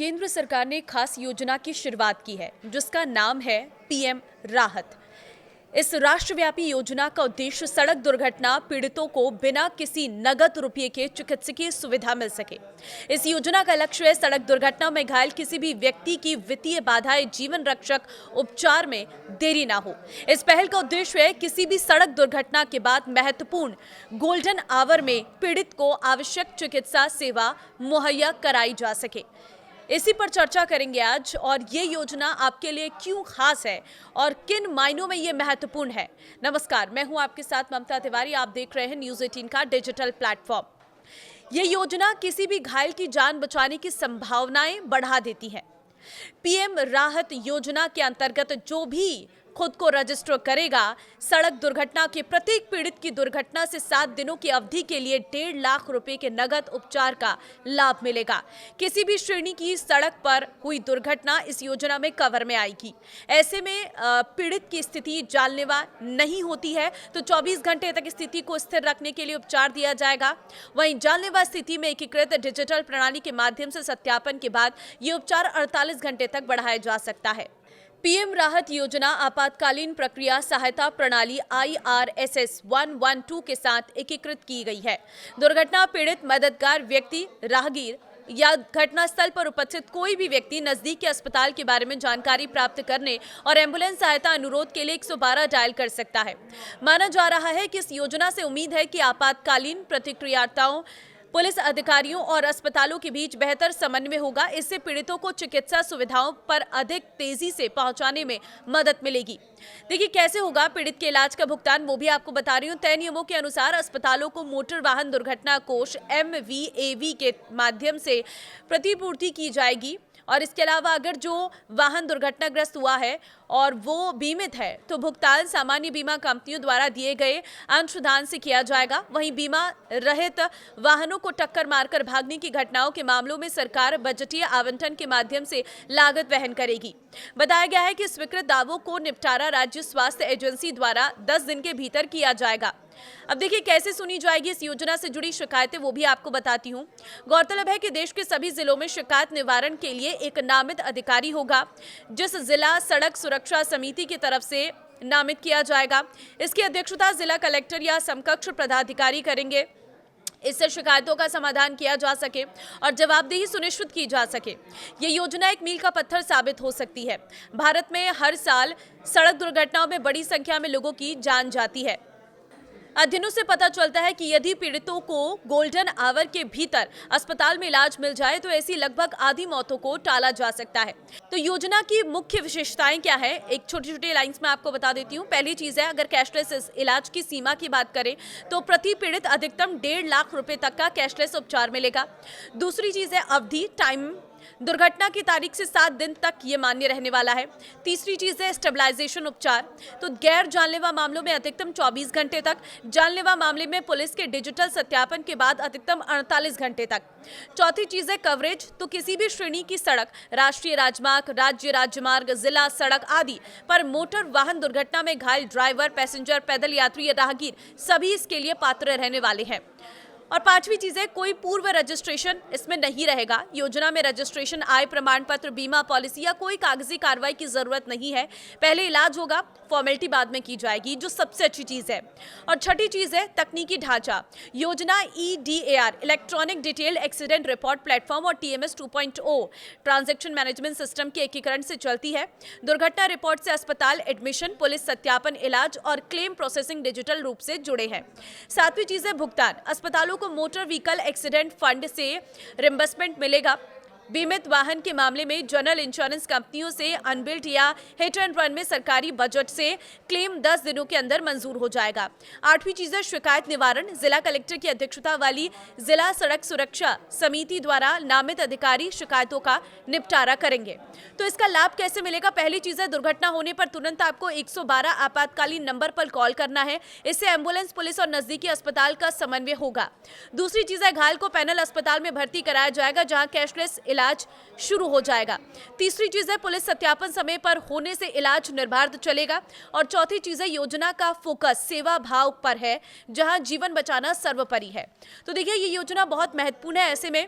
केंद्र सरकार ने खास योजना की शुरुआत की है जिसका नाम है पीएम राहत। इस राष्ट्रव्यापी योजना का उद्देश्य सड़क दुर्घटना पीड़ितों को बिना किसी नगद रुपये के चिकित्सकीय सुविधा मिल सके। इस योजना का लक्ष्य है सड़क दुर्घटना में घायल किसी भी व्यक्ति की वित्तीय बाधाएं जीवन रक्षक उपचार में देरी ना हो। इस पहल का उद्देश्य है किसी भी सड़क दुर्घटना के बाद महत्वपूर्ण गोल्डन आवर में पीड़ित को आवश्यक चिकित्सा सेवा मुहैया कराई जा सके। इसी पर चर्चा करेंगे आज और ये योजना आपके लिए क्यों खास है और किन मायनों में ये महत्वपूर्ण है। नमस्कार, मैं हूं आपके साथ ममता तिवारी। आप देख रहे हैं न्यूज़ 18 का डिजिटल प्लेटफॉर्म। ये योजना किसी भी घायल की जान बचाने की संभावनाएं बढ़ा देती है। पीएम राहत योजना के अंतर्गत जो भी खुद को रजिस्टर करेगा, सड़क दुर्घटना के प्रत्येक पीड़ित की दुर्घटना से 7 दिनों की अवधि के लिए 1.5 लाख रुपए के नगद उपचार का लाभ मिलेगा। किसी भी श्रेणी की सड़क पर हुई दुर्घटना इस योजना में कवर में आएगी। ऐसे में पीड़ित की स्थिति जानलेवा नहीं होती है तो 24 घंटे तक स्थिति को स्थिर रखने के लिए उपचार दिया जाएगा। वहीं जानलेवा स्थिति में एकीकृत डिजिटल प्रणाली के माध्यम से सत्यापन के बाद ये उपचार 48 घंटे तक बढ़ाया जा सकता है। पीएम राहत योजना आपातकालीन प्रक्रिया सहायता प्रणाली IRSS 112 के साथ एकीकृत की गई है। दुर्घटना पीड़ित, मददगार व्यक्ति, राहगीर या घटनास्थल पर उपस्थित कोई भी व्यक्ति नजदीक के अस्पताल के बारे में जानकारी प्राप्त करने और एम्बुलेंस सहायता अनुरोध के लिए 112 डायल कर सकता है। माना जा रहा है कि इस योजना से उम्मीद है कि आपातकालीन प्रतिक्रियाओं, पुलिस अधिकारियों और अस्पतालों के बीच बेहतर समन्वय होगा। इससे पीड़ितों को चिकित्सा सुविधाओं पर अधिक तेजी से पहुंचाने में मदद मिलेगी। देखिए कैसे होगा पीड़ित के इलाज का भुगतान, वो भी आपको बता रही हूँ। तय नियमों के अनुसार अस्पतालों को मोटर वाहन दुर्घटना कोष MVAV के माध्यम से प्रतिपूर्ति की जाएगी। और इसके अलावा अगर जो वाहन दुर्घटनाग्रस्त हुआ है और वो बीमित है तो भुगतान सामान्य बीमा कंपनियों द्वारा दिए गए अंशदान से किया जाएगा। वहीं बीमा रहित वाहनों को टक्कर मारकर भागने की घटनाओं के मामलों में सरकार बजटीय आवंटन के माध्यम से लागत वहन करेगी। बताया गया है कि स्वीकृत दावों को निपटारा राज्य स्वास्थ्य एजेंसी द्वारा 10 दिन के भीतर किया जाएगा। अब देखिए कैसे सुनी जाएगी इस योजना से जुड़ी शिकायतें, वो भी आपको बताती हूँ। गौरतलब है कि देश के सभी जिलों में शिकायत निवारण के लिए एक नामित अधिकारी होगा जिस जिला सड़क सुरक्षा समिति की तरफ से नामित किया जाएगा। इसकी अध्यक्षता जिला कलेक्टर या समकक्ष पदाधिकारी करेंगे। इससे शिकायतों का समाधान किया जा सके और जवाबदेही सुनिश्चित की जा सके। ये योजना एक मील का पत्थर साबित हो सकती है। भारत में हर साल सड़क दुर्घटनाओं में बड़ी संख्या में लोगों की जान जाती है। अध्ययनों से पता चलता है कि यदि पीड़ितों को गोल्डन आवर के भीतर अस्पताल में इलाज मिल जाए तो ऐसी लगभग आधी मौतों को टाला जा सकता है। तो योजना की मुख्य विशेषताएं क्या है, एक छोटी छोटी लाइंस में आपको बता देती हूँ। पहली चीज है, अगर कैशलेस इलाज की सीमा की बात करें तो प्रति पीड़ित अधिकतम 1.5 लाख रुपए तक का कैशलेस उपचार मिलेगा। दूसरी चीज है अवधि, टाइम, दुर्घटना की तारीख से 7 दिन तक ये मान्य रहने वाला है। तीसरी चीज है स्टेबलाइजेशन उपचार, तो गैर जानलेवा मामलों में अधिकतम 24 घंटे तक, जानलेवा मामले में पुलिस के डिजिटल सत्यापन के बाद अधिकतम 48 घंटे तक। चौथी चीज है कवरेज, तो किसी भी श्रेणी की सड़क, राष्ट्रीय राजमार्ग, राज्य राजमार्ग, जिला सड़क आदि पर मोटर वाहन दुर्घटना में घायल ड्राइवर, पैसेंजर, पैदल यात्री या राहगीर सभी इसके लिए पात्र रहने वाले हैं। और पांचवी चीज है कोई पूर्व रजिस्ट्रेशन इसमें नहीं रहेगा। योजना में रजिस्ट्रेशन, आय प्रमाण पत्र, बीमा पॉलिसी या कोई कागजी कार्रवाई की जरूरत नहीं है। पहले इलाज होगा, फॉर्मेलिटी बाद में की जाएगी, जो सबसे अच्छी चीज है। और छठी चीज है तकनीकी ढांचा। योजना EDAR electronic detail accident report platform और TMS 2.0 ट्रांजैक्शन मैनेजमेंट सिस्टम के एकीकरण से चलती है। दुर्घटना रिपोर्ट से अस्पताल एडमिशन, पुलिस सत्यापन, इलाज और क्लेम प्रोसेसिंग डिजिटल रूप से जुड़े हैं। सातवीं चीज है भुगतान। अस्पतालों को मोटर व्हीकल एक्सीडेंट फंड से रिम्बर्समेंट मिलेगा। बीमित वाहन के मामले में जनरल इंश्योरेंस कंपनियों से अनबिल्ड या हिट एंड रन में सरकारी बजट से क्लेम 10 दिनों के अंदर मंजूर हो जाएगा। आठवीं चीज है शिकायत निवारण। जिला कलेक्टर की अध्यक्षता वाली जिला सड़क सुरक्षा समिति द्वारा नामित अधिकारी शिकायतों का निपटारा करेंगे। तो इसका लाभ कैसे मिलेगा? पहली चीज है दुर्घटना होने पर तुरंत आपको 112 आपातकालीन नंबर पर कॉल करना है। इससे एम्बुलेंस, पुलिस और नजदीकी अस्पताल का समन्वय होगा। दूसरी चीज है घायल को पैनल अस्पताल में भर्ती कराया जाएगा जहां कैशलेस इलाज शुरू हो जाएगा। तीसरी चीज है पुलिस सत्यापन समय पर होने से इलाज निर्बाध चलेगा। और चौथी चीज है योजना का फोकस सेवा भाव पर है जहां जीवन बचाना सर्वोपरि है। तो देखिए ये योजना बहुत महत्वपूर्ण है। ऐसे में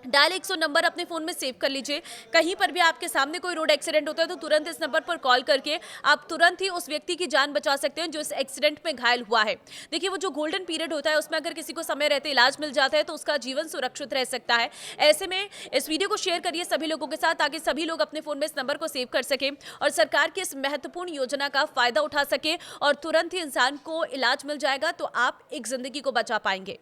डायल 100 नंबर अपने फ़ोन में सेव कर लीजिए। कहीं पर भी आपके सामने कोई रोड एक्सीडेंट होता है तो तुरंत इस नंबर पर कॉल करके आप तुरंत ही उस व्यक्ति की जान बचा सकते हैं जो इस एक्सीडेंट में घायल हुआ है। देखिए, वो जो गोल्डन पीरियड होता है उसमें अगर किसी को समय रहते इलाज मिल जाता है तो उसका जीवन सुरक्षित रह सकता है। ऐसे में इस वीडियो को शेयर करिए सभी लोगों के साथ ताकि सभी लोग अपने फ़ोन में इस नंबर को सेव कर सकें और सरकार की इस महत्वपूर्ण योजना का फ़ायदा उठा सकें और तुरंत ही इंसान को इलाज मिल जाएगा तो आप एक ज़िंदगी को बचा पाएँगे।